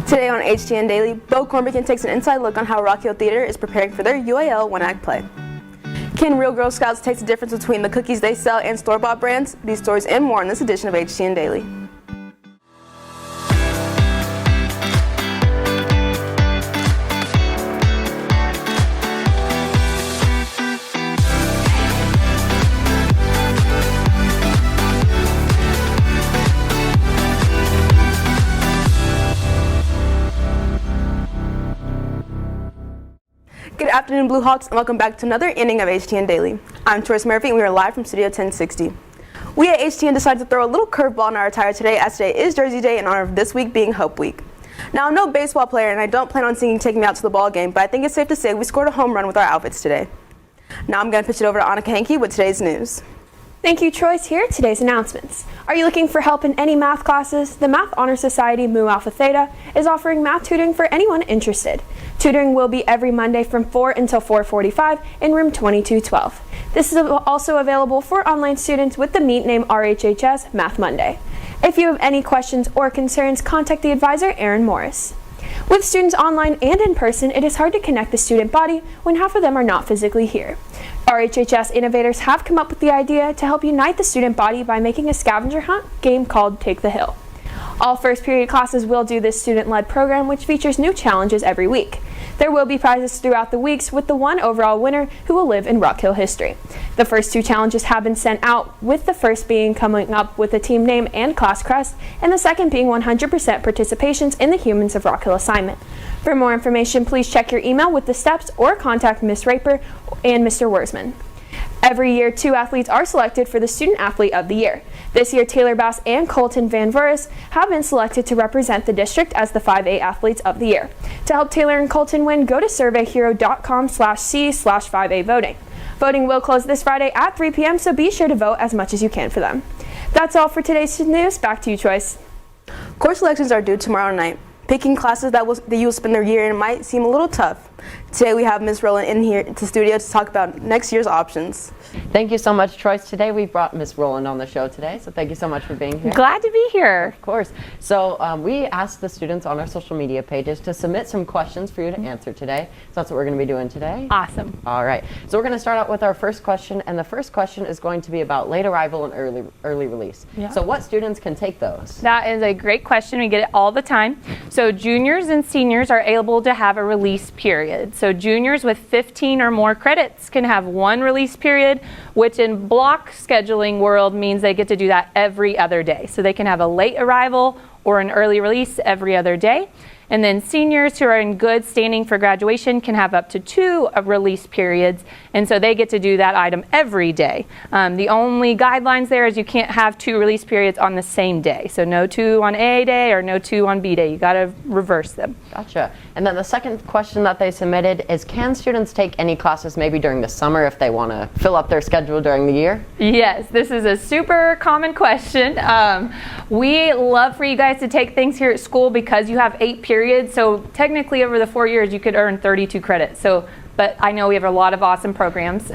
Today on HTN Daily, Bo Cormican takes an inside look on how Rock Hill Theater is preparing for their UAL one-act play. Can real Girl Scouts taste the difference between the cookies they sell and store-bought brands? These stories and more in this edition of HTN Daily. Good afternoon, Blue Hawks, and welcome back to another inning of HTN Daily. I'm Trois Murphy, and we are live from Studio 1060. We at HTN decided to throw a little curveball in our attire today, as today is Jersey Day in honor of this week being Hope Week. Now, I'm no baseball player, and I don't plan on singing "Take Me Out to the Ball Game," but I think it's safe to say we scored a home run with our outfits today. Now I'm going to pitch it over to Anica Hankey with today's news. Thank you, Trois. Here are today's announcements. Are you looking for help in any math classes? The Math Honor Society Mu Alpha Theta is offering math tutoring for anyone interested. Tutoring will be every Monday from 4 until 4:45 in room 2212. This is also available for online students with the meet name RHHS Math Monday. If you have any questions or concerns, contact the advisor, Aaron Morris. With students online and in person, it is hard to connect the student body when half of them are not physically here. RHHS innovators have come up with the idea to help unite the student body by making a scavenger hunt game called Take the Hill. All first period classes will do this student-led program, which features new challenges every week. There will be prizes throughout the weeks, with the one overall winner who will live in Rock Hill history. The first two challenges have been sent out, with the first being coming up with a team name and class crest, and the second being 100% participations in the Humans of Rock Hill assignment. For more information, please check your email with the steps or contact Ms. Raper and Mr. Wurzman. Every year, 2 athletes are selected for the Student Athlete of the Year. This year, Taylor Bass and Colton Van Vuris have been selected to represent the district as the 5A Athletes of the Year. To help Taylor and Colton win, go to surveyhero.com/C/5A voting. Voting will close this Friday at 3 p.m., so be sure to vote as much as you can for them. That's all for today's news. Back to you, Trois. Course selections are due tomorrow night. Picking classes that you will spend their year in might seem a little tough. Today we have Ms. Rowland in here to the studio to talk about next year's options. Thank you so much, Trois. Today we brought Ms. Rowland on the show today, so thank you so much for being here. Glad to be here. Of course. So we asked the students on our social media pages to submit some questions for you to answer today. So that's what we're going to be doing today. Awesome. All right. So we're going to start out with our first question, and the first question is going to be about late arrival and early release. Yeah. So what students can take those? That is a great question. We get it all the time. So juniors and seniors are able to have a release period. So juniors with 15 or more credits can have one release period, which in block scheduling world means they get to do that every other day. So they can have a late arrival or an early release every other day. And then seniors who are in good standing for graduation can have up to 2 release periods, and so they get to do that item every day. The only guidelines there is you can't have 2 release periods on the same day. So no 2 on A day or no 2 on B day. You got to reverse them. Gotcha. And then the second question that they submitted is, can students take any classes maybe during the summer if they want to fill up their schedule during the year? Yes, this is a super common question. We love for you guys to take things here at school because you have 8 periods. So technically over the 4 years you could earn 32 credits. But I know we have a lot of awesome programs.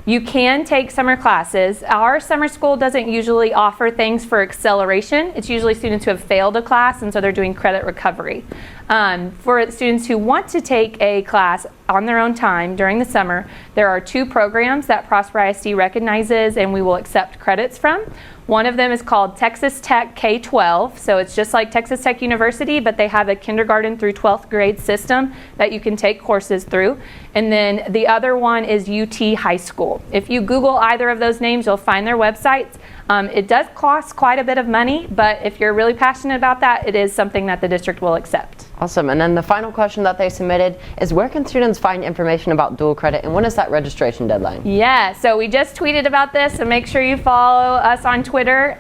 You can take summer classes. Our summer school doesn't usually offer things for acceleration. It's usually students who have failed a class, and so they're doing credit recovery. For students who want to take a class on their own time during the summer, there are 2 programs that Prosper ISD recognizes and we will accept credits from. One of them is called Texas Tech K-12, so it's just like Texas Tech University, but they have a kindergarten through 12th grade system that you can take courses through. And then the other one is UT High School. If you Google either of those names, you'll find their websites. It does cost quite a bit of money, but if you're really passionate about that, it is something that the district will accept. Awesome. And then the final question that they submitted is, where can students find information about dual credit, and when is that registration deadline? Yeah, so we just tweeted about this, so make sure you follow us on Twitter.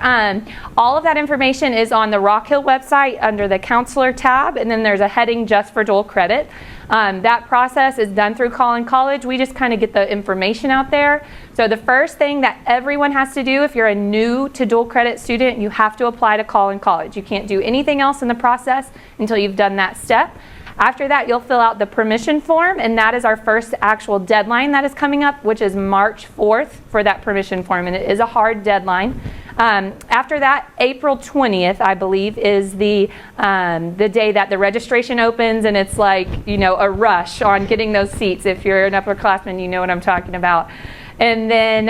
All of that information is on the Rock Hill website under the counselor tab, and then there's a heading just for dual credit. That process is done through Collin College. We just kind of get the information out there. So the first thing that everyone has to do if you're a new to dual credit student, you have to apply to Collin College. You can't do anything else in the process until you've done that step. After that, you'll fill out the permission form, and that is our first actual deadline that is coming up, which is March 4th for that permission form, and it is a hard deadline. After that, April 20th, I believe, is the day that the registration opens, and it's like, you know, a rush on getting those seats. If you're an upperclassman, you know what I'm talking about. And then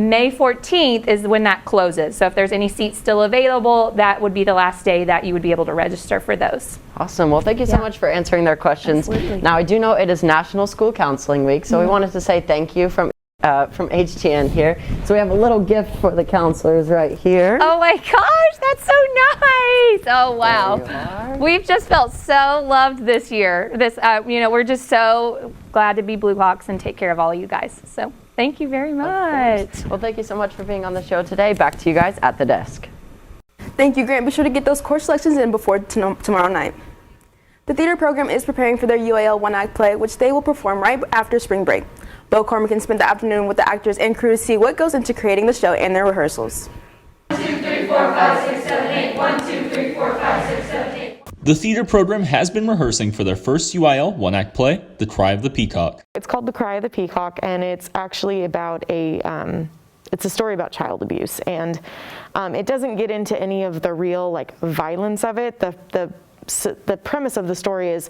May 14th is when that closes. So if there's any seats still available, that would be the last day that you would be able to register for those. Awesome. Well, thank you so much for answering their questions. Absolutely. Now, I do know it is National School Counseling Week, so we wanted to say thank you from HTN here. So we have a little gift for the counselors right here. Oh my gosh, that's so nice. Oh wow. We've just felt so loved this year. You know, we're just so glad to be Blue Hawks and take care of all of you guys. So thank you very much. Well, thank you so much for being on the show today. Back to you guys at the desk. Thank you, Grant. Be sure to get those course selections in before tomorrow night. The theater program is preparing for their UAL one-act play, which they will perform right after spring break. Bo Cormican spent the afternoon with the actors and crew to see what goes into creating the show and their rehearsals. 1, 2, 3, 4, 5, 6, 7, 8. 1, 2, 3, 4, 5, 6, 7, 8. The theater program has been rehearsing for their first UIL one-act play, The Cry of the Peacock. It's called The Cry of the Peacock, and it's actually about it's a story about child abuse, and it doesn't get into any of the real violence of it. The premise of the story is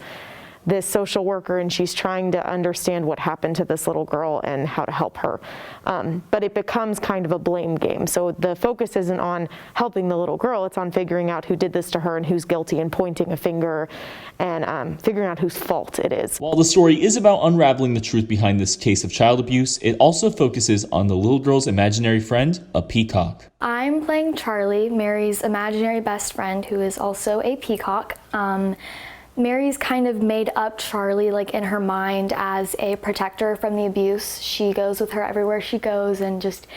this social worker, and she's trying to understand what happened to this little girl and how to help her. But it becomes kind of a blame game. So the focus isn't on helping the little girl, it's on figuring out who did this to her and who's guilty and pointing a finger and figuring out whose fault it is. While the story is about unraveling the truth behind this case of child abuse, it also focuses on the little girl's imaginary friend, a peacock. I'm playing Charlie, Mary's imaginary best friend, who is also a peacock. Mary's kind of made up Charlie in her mind as a protector from the abuse. She goes with her everywhere she goes and just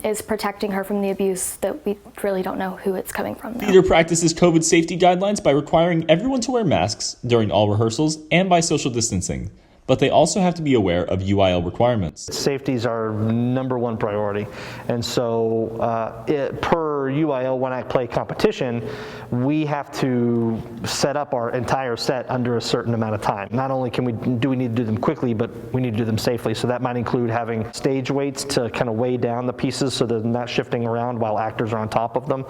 is protecting her from the abuse that we really don't know who it's coming from. Theater practices COVID safety guidelines by requiring everyone to wear masks during all rehearsals and by social distancing. But they also have to be aware of UIL requirements. Safety is our #1 priority, and so per UIL one-act play competition, we have to set up our entire set under a certain amount of time. Not only do we need to do them quickly, but we need to do them safely. So that might include having stage weights to kind of weigh down the pieces so they're not shifting around while actors are on top of them.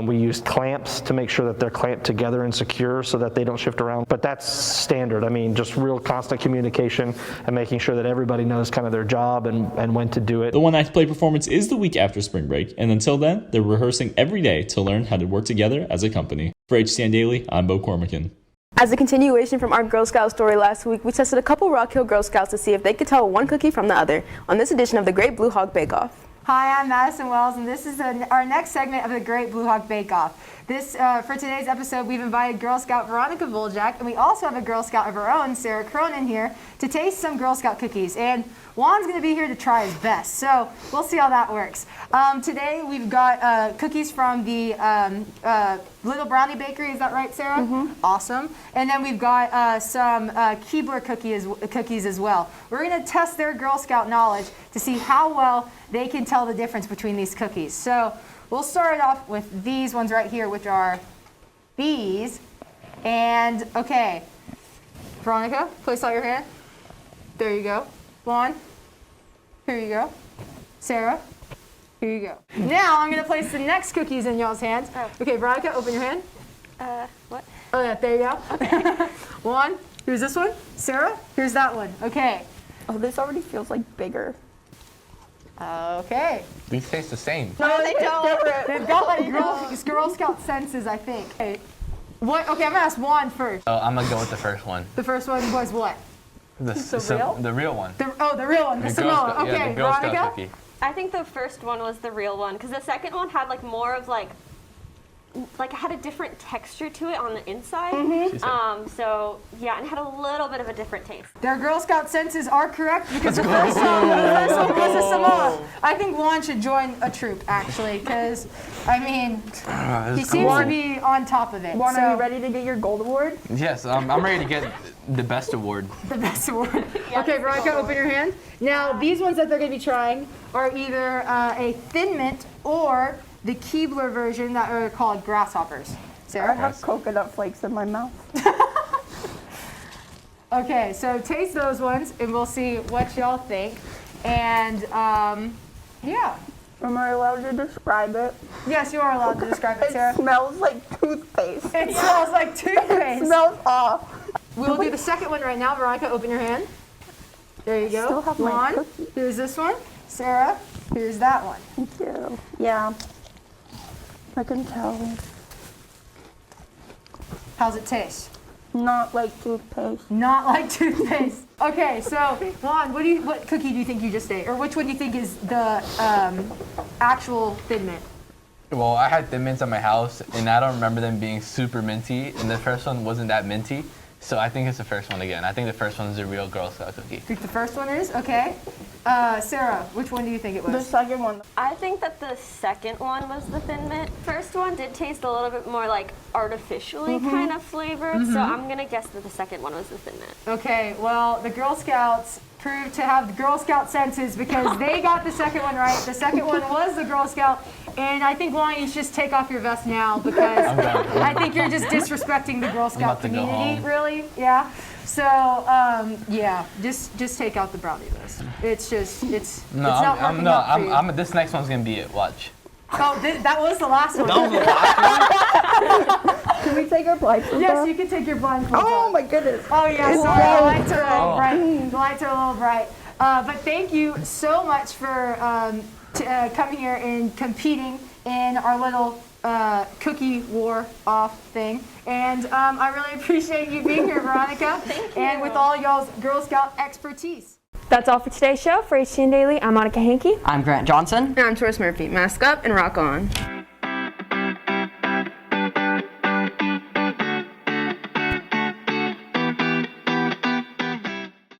We use clamps to make sure that they're clamped together and secure so that they don't shift around. But that's standard. I mean, just real constant communication and making sure that everybody knows kind of their job and when to do it. The one-act play performance is the week after spring break, and until then, they're rehearsing every day to learn how to work together as a company. For HTN Daily, I'm Bo Cormican. As a continuation from our Girl Scout story last week, we tested a couple Rock Hill Girl Scouts to see if they could tell one cookie from the other on this edition of the Great Blue Hawk Bake Off. Hi, I'm Madison Wells, and this is our next segment of the Great Blue Hawk Bake Off. For today's episode, we've invited Girl Scout Veronica Voljak, and we also have a Girl Scout of our own, Sarah Cronin, here to taste some Girl Scout cookies. And Juan's going to be here to try his best, so we'll see how that works. Today, we've got cookies from the Little Brownie Bakery. Is that right, Sarah? Mm-hmm. Awesome. And then we've got some Keebler cookies as well. We're going to test their Girl Scout knowledge to see how well they can tell the difference between these cookies. So we'll start off with these ones right here, which are these. And, okay, Veronica, place out your hand. There you go. Juan, here you go. Sarah, here you go. Now I'm going to place the next cookies in y'all's hands. Oh. Okay, Veronica, open your hand. What? Oh, yeah, there you go. Okay. Juan, here's this one. Sarah, here's that one. Okay. Oh, this already feels like bigger. Okay. These taste the same. No, they don't. They've got Girl Scout senses, I think. Okay. What? Okay, I'm gonna ask Juan first. Oh, I'm gonna go with the first one. The first one was what? The real one. The real one. The Samoa. Okay, yeah, the Girl Veronica. Scout cookie. I think the first one was the real one because the second one had more of it had a different texture to it on the inside. Mm-hmm. So yeah, and it had a little bit of a different taste. Their Girl Scout senses are correct because the first one was a Samoa. I think Juan should join a troop actually because he seems to be on top of it. Juan, are you ready to get your gold award? Yes, I'm ready to get the best award. The best award. Yeah, okay, Veronica, open your hand. Now these ones that they're going to be trying are either a Thin Mint or the Keebler version that are called grasshoppers. Sarah? I have coconut flakes in my mouth. Okay, so taste those ones and we'll see what y'all think. And yeah, Am I allowed to describe it? Yes, you are allowed to describe it, Sarah. It smells like toothpaste. It smells like toothpaste. It smells off. We'll do the second one right now. Veronica, open your hand. There you go. Still have my Juan, cookie. here's this one. Sarah, here's that one. Thank you. Yeah. I can tell. How's it taste? Not like toothpaste. Not like toothpaste. Okay, so Juan, what cookie do you think you just ate, or which one do you think is the actual Thin Mint? Well, I had Thin Mints at my house, and I don't remember them being super minty, and the first one wasn't that minty. So I think it's the first one again. I think the first one is a real Girl Scout cookie. You think the first one is? Okay. Sarah, which one do you think it was? The second one. I think that the second one was the Thin Mint. First one did taste a little bit more like artificially kind of flavored, so I'm gonna guess that the second one was the Thin Mint. Okay, well, the Girl Scouts proved to have the Girl Scout senses because they got the second one right. The second one was the Girl Scout, and I think, Juan, you should just take off your vest now because I think you're just disrespecting the Girl Scout community, really. Yeah. So, yeah, just take out the brownie list. It's just, it's not working out for you. This next one's gonna be it. Watch. Oh, that was the last one. Can we take our blindfolds Yes, off? you can take your blindfolds off. Oh my goodness. Oh yeah, sorry, the lights are a little bright. The lights are a little bright. But thank you so much for coming here and competing in our little cookie war off thing. And I really appreciate you being here, Veronica. Thank you. And with all y'all's Girl Scout expertise. That's all for today's show. For HTN Daily, I'm Anica Hankey. I'm Grant Johnson. And I'm Toth Murphy. Mask up and rock on.